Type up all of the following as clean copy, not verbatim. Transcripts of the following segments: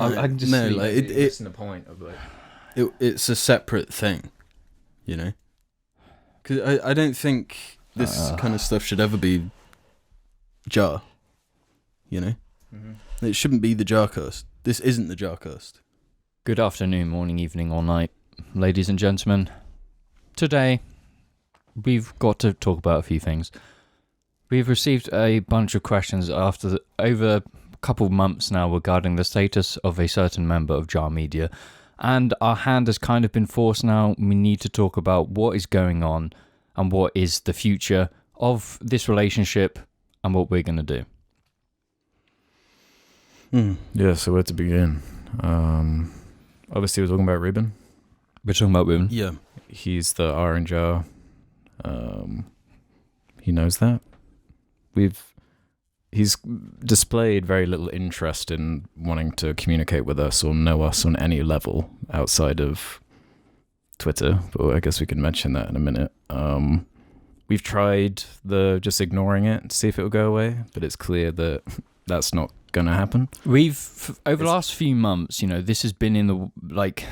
I can just no, see like it it missing the point of like it's a separate thing, you know. Because I don't think this kind of stuff should ever be jar, you know. It shouldn't be the Jarcast. This isn't the Jarcast. Good afternoon, morning, evening, or night, ladies and gentlemen. Today, we've got to talk about a few things. We've received a bunch of questions over a couple of months now regarding the status of a certain member of Jar Media, and our hand has kind of been forced now. We need to talk about what is going on and what is the future of this relationship and what we're going to do. Yeah, so where to begin? Obviously we're talking about Reuben. We're talking about women. Yeah. He's the R in Jar. He knows that. He's displayed very little interest in wanting to communicate with us or know us on any level outside of Twitter, but I guess we can mention that in a minute. We've tried just ignoring it to see if it will go away, but it's clear that that's not going to happen. Over the last few months, this has been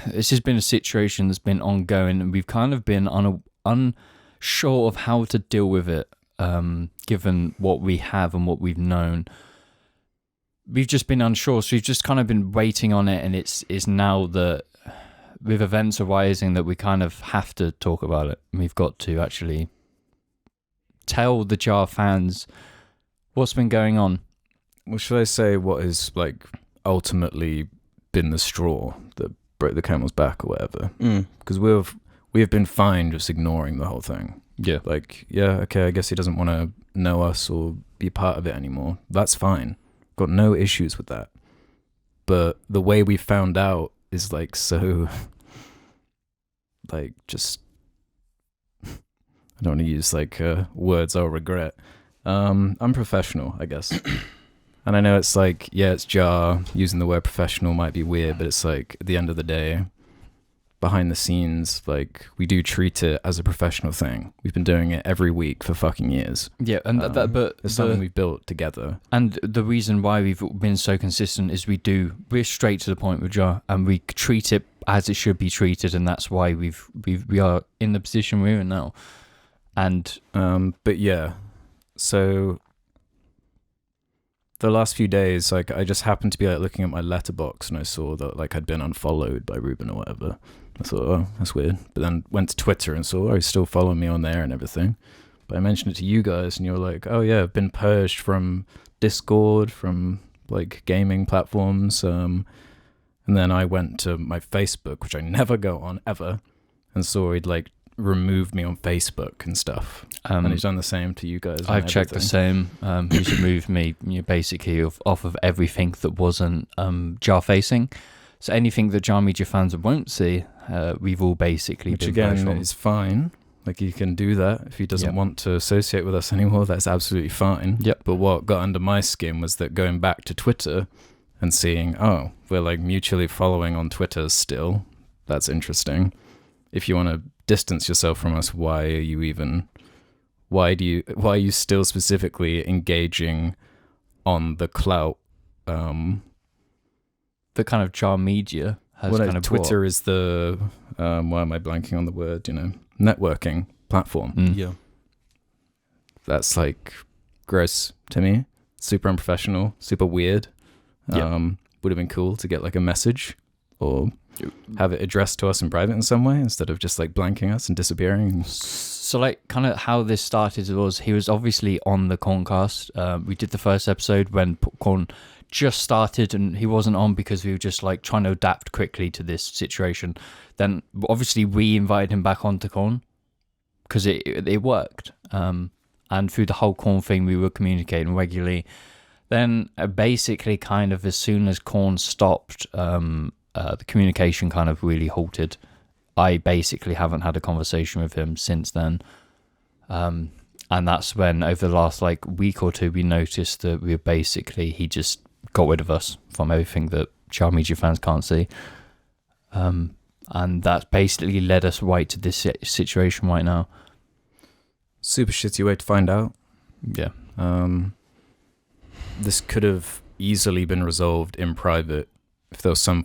this has been a situation that's been ongoing, and we've kind of been unsure of how to deal with it, given what we have and what we've known. We've just been unsure, so we've just kind of been waiting on it, and it's now that with events arising that we kind of have to talk about it. We've got to actually tell the Jar fans what's been going on. Well, should I say what has ultimately been the straw that broke the camel's back or whatever? Because we have been fine just ignoring the whole thing. Yeah. Okay, I guess he doesn't want to know us or be part of it anymore. That's fine. Got no issues with that. But the way we found out is so just I don't want to use words I'll regret. Unprofessional, I guess. And I know it's it's Jar. Using the word professional might be weird, but it's at the end of the day, behind the scenes, we do treat it as a professional thing. We've been doing it every week for fucking years. Yeah, and but it's something we've built together. And the reason why we've been so consistent is we're straight to the point with Jar, and we treat it as it should be treated, and that's why we are in the position we're in now. And but yeah, so the last few days, I just happened to be looking at my letterbox, and I saw that I'd been unfollowed by Reuben or whatever. I thought, oh, that's weird. But then went to Twitter and saw, oh, he's still following me on there and everything. But I mentioned it to you guys, and you were like, oh yeah, I've been purged from Discord, from gaming platforms. And then I went to my Facebook, which I never go on ever, and saw he'd removed me on Facebook and stuff. And he's done the same to you guys. I've checked the same. He's removed me basically off of everything that wasn't Jar facing. So anything that Jar Media fans won't see, we've all basically which been again is fine. He can do that if he doesn't want to associate with us anymore. That's absolutely fine. Yep. But what got under my skin was that going back to Twitter and seeing, oh, we're mutually following on Twitter still. That's interesting. If you want to distance yourself from us, why are you still specifically engaging on the clout? The kind of Jar Media has kind of Twitter brought. is the why am I blanking on the word? Networking platform. Yeah. That's gross to me. Super unprofessional. Super weird. Yeah. Would have been cool to get a message or have it addressed to us in private in some way instead of just blanking us and disappearing. So kind of how this started was he was obviously on the Corncast. We did the first episode when Corn just started, and he wasn't on because we were just trying to adapt quickly to this situation. Then obviously we invited him back onto Corn because it worked. And through the whole Corn thing, we were communicating regularly. Then basically kind of as soon as Corn stopped, the communication kind of really halted. I basically haven't had a conversation with him since then. And that's when over the last week or two, we noticed that he just got rid of us from everything that Jar Media fans can't see. And that's basically led us right to this situation right now. Super shitty way to find out. Yeah. This could have easily been resolved in private if there was some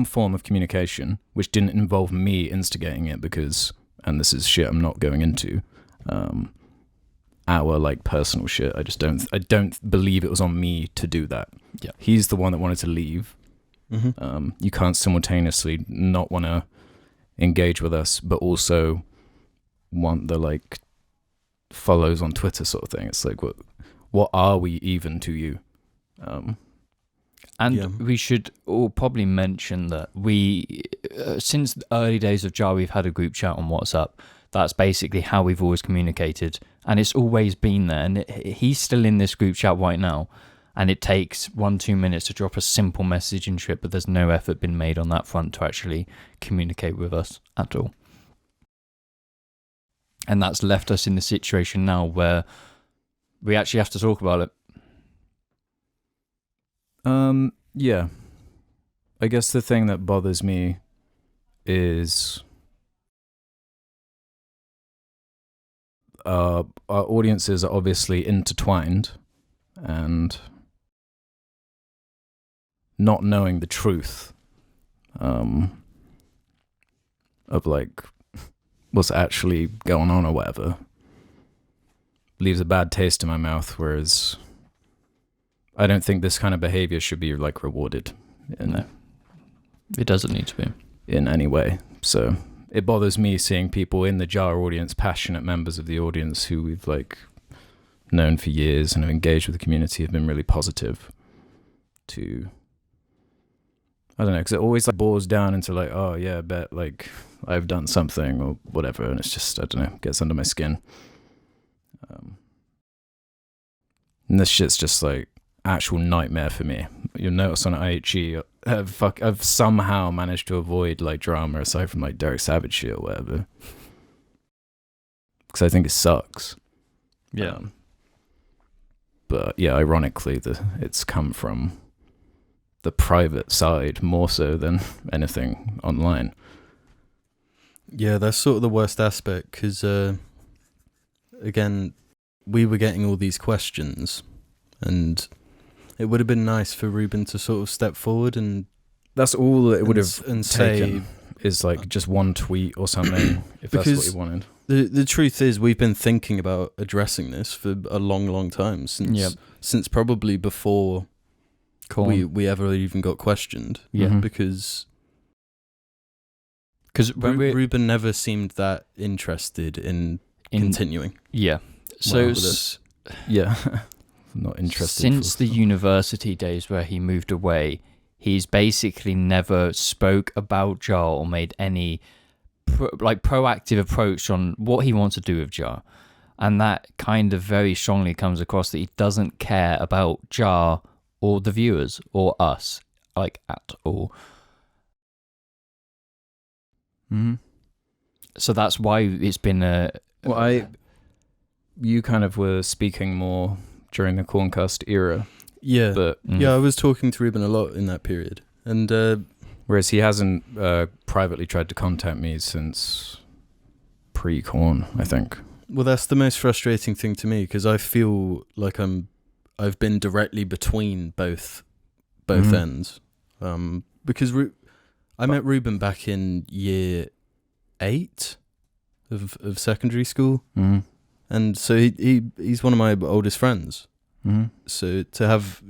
form of communication which didn't involve me instigating it, because, and this is shit I'm not going into, our like personal shit. I don't believe it was on me to do that. Yeah. He's the one that wanted to leave. Mm-hmm. You can't simultaneously not want to engage with us, but also want the like follows on Twitter sort of thing. It's like, what are we even to you? And we should all probably mention that we, since the early days of JAR, we've had a group chat on WhatsApp. That's basically how we've always communicated, and it's always been there. And he's still in this group chat right now, and it takes 1-2 minutes to drop a simple message into it, but there's no effort been made on that front to actually communicate with us at all. And that's left us in the situation now where we actually have to talk about it. Yeah. I guess the thing that bothers me is our audiences are obviously intertwined, and not knowing the truth of like what's actually going on or whatever leaves a bad taste in my mouth, whereas I don't think this kind of behavior should be like rewarded No, it doesn't need to be in any way. So it bothers me seeing people in the JAR audience, passionate members of the audience who we've like known for years and have engaged with the community, have been really positive, to, I don't know, because it always like boils down into like, oh yeah, I bet like I've done something or whatever, and it's just, I don't know, gets under my skin. And this shit's just like actual nightmare for me. You'll notice on IHE, I've somehow managed to avoid like drama aside from like Derek Savage shit or whatever, because I think it sucks. Yeah. But yeah, ironically, it's come from the private side more so than anything online. Yeah, that's sort of the worst aspect, because again, we were getting all these questions, and it would have been nice for Reuben to sort of step forward and that's all it would have and taken, say is like just one tweet or something, if that's what you wanted. The truth is, we've been thinking about addressing this for a long time, since probably before we ever even got questioned. Yeah. Mhm. Because Reuben never seemed that interested in continuing. Yeah. So with this. Yeah. Not interested. Since the university days where he moved away, he's basically never spoke about JAR or made any proactive approach on what he wants to do with JAR. And that kind of very strongly comes across that he doesn't care about JAR or the viewers or us, like, at all. Mm-hmm. So that's why it's been you kind of were speaking more during the Corncast era. Yeah. But I was talking to Reuben a lot in that period. And whereas he hasn't privately tried to contact me since pre-Corn, I think. well, that's the most frustrating thing to me, because I feel like I've been directly between both Mhm. ends. Because I met Reuben back in year 8 of secondary school. Mm-hmm. And so he's one of my oldest friends. Mm-hmm. So to have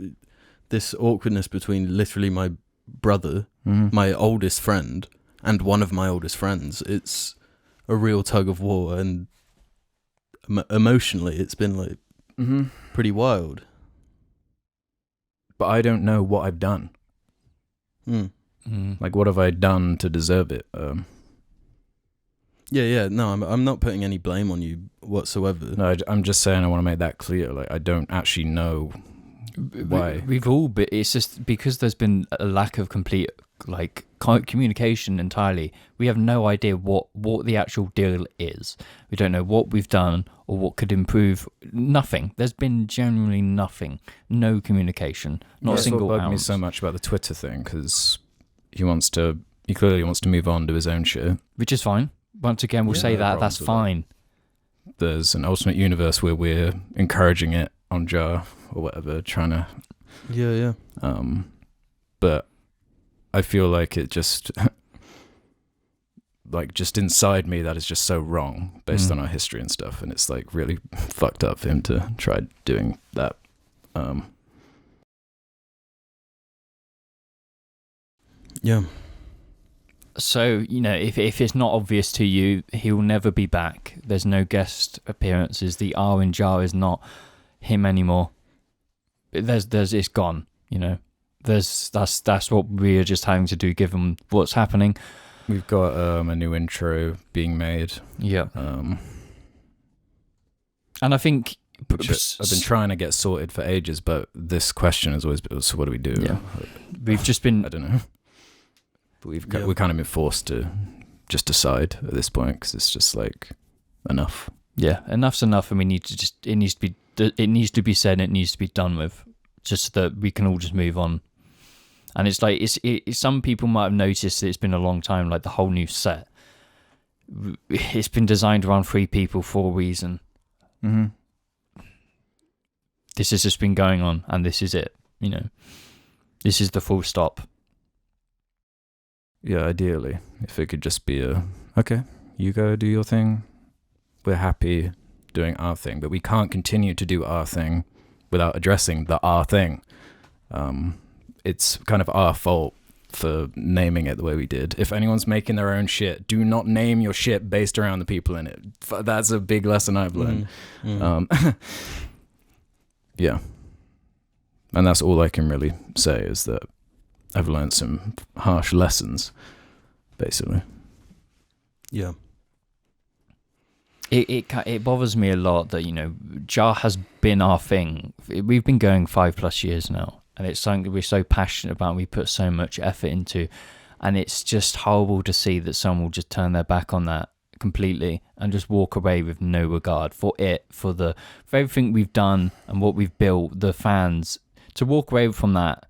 this awkwardness between literally my brother, Mm-hmm. my oldest friend, and one of my oldest friends, it's a real tug of war. And emotionally, it's been like Mm-hmm. pretty wild. But I don't know what I've done. Like, what have I done to deserve it? Yeah. No, I'm not putting any blame on you whatsoever. No, I'm just saying I want to make that clear. Like, I don't actually know why. We've all been, it's just because there's been a lack of complete communication entirely. We have no idea what the actual deal is. We don't know what we've done or what could improve. Nothing. There's been genuinely nothing. No communication. Not a single That's what bugged me ounce. so much about the Twitter thing, because he clearly wants to move on to his own shit. Which is fine. Once again, we'll Yeah, say no that that's problems with fine. There's an alternate universe where we're encouraging it on Jar or whatever, trying to Yeah. but I feel like it just like just inside me that is just so wrong based on our history and stuff, and it's like really fucked up for him to try doing that. Yeah. So, you know, if it's not obvious to you, he'll never be back. There's no guest appearances. The R in Jar is not him anymore. It's gone, you know. That's what we're just having to do given what's happening. We've got a new intro being made. Yeah. And I think which I've been trying to get sorted for ages, but this question has always been, so what do we do? Yeah. We've just been, I don't know. But we've kind of been forced to just decide at this point, because it's just like enough. Yeah, enough's enough, and we need to just it needs to be said, and it needs to be done with, just so that we can all just move on. And it's like some people might have noticed that it's been a long time. Like the whole new set, it's been designed around 3 people for a reason. Mm-hmm. This has just been going on, and this is it. You know, this is the full stop. Yeah, ideally, if it could just be okay, you go do your thing. We're happy doing our thing, but we can't continue to do our thing without addressing the our thing. It's kind of our fault for naming it the way we did. If anyone's making their own shit, do not name your shit based around the people in it. That's a big lesson I've learned. Yeah. And that's all I can really say, is that I've learned some harsh lessons, basically. Yeah. It bothers me a lot that, you know, Jar has been our thing. We've been going 5+ years now, and it's something that we're so passionate about. We put so much effort into, and it's just horrible to see that someone will just turn their back on that completely and just walk away with no regard for it, for everything we've done and what we've built. The fans, to walk away from that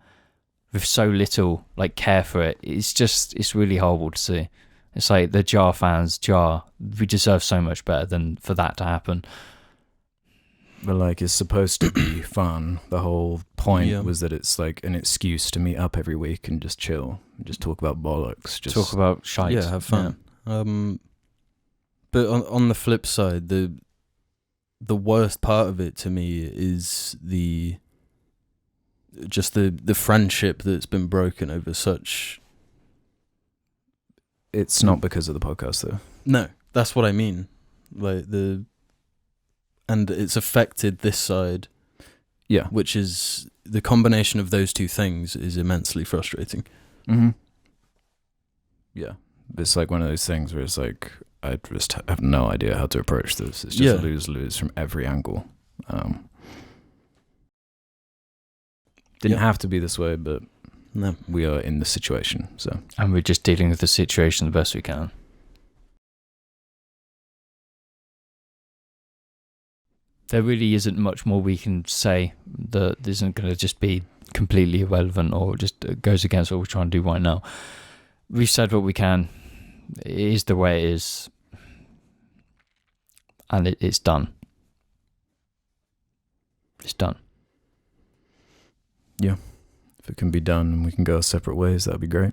with so little like care for it, it's really horrible to see. It's like the Jar fans, we deserve so much better than for that to happen. But like, it's supposed to be fun. The whole point was that it's like an excuse to meet up every week and just chill, and just talk about bollocks, just talk about shite. Yeah, have fun. Yeah. But on the flip side, the worst part of it to me is the friendship that's been broken over such. It's not because of the podcast, though. No, that's what I mean. Like and it's affected this side. Yeah. Which is the combination of those two things is immensely frustrating. Mm-hmm. Yeah. It's like one of those things where it's like, I just have no idea how to approach this. It's just lose-lose from every angle. Didn't have to be this way, but no, we are in the situation. So, and we're just dealing with the situation the best we can. There really isn't much more we can say that isn't going to just be completely irrelevant or just goes against what we're trying to do right now. We've said what we can. It is the way it is. And it's done. It's done. Yeah. If it can be done and we can go separate ways, that'd be great.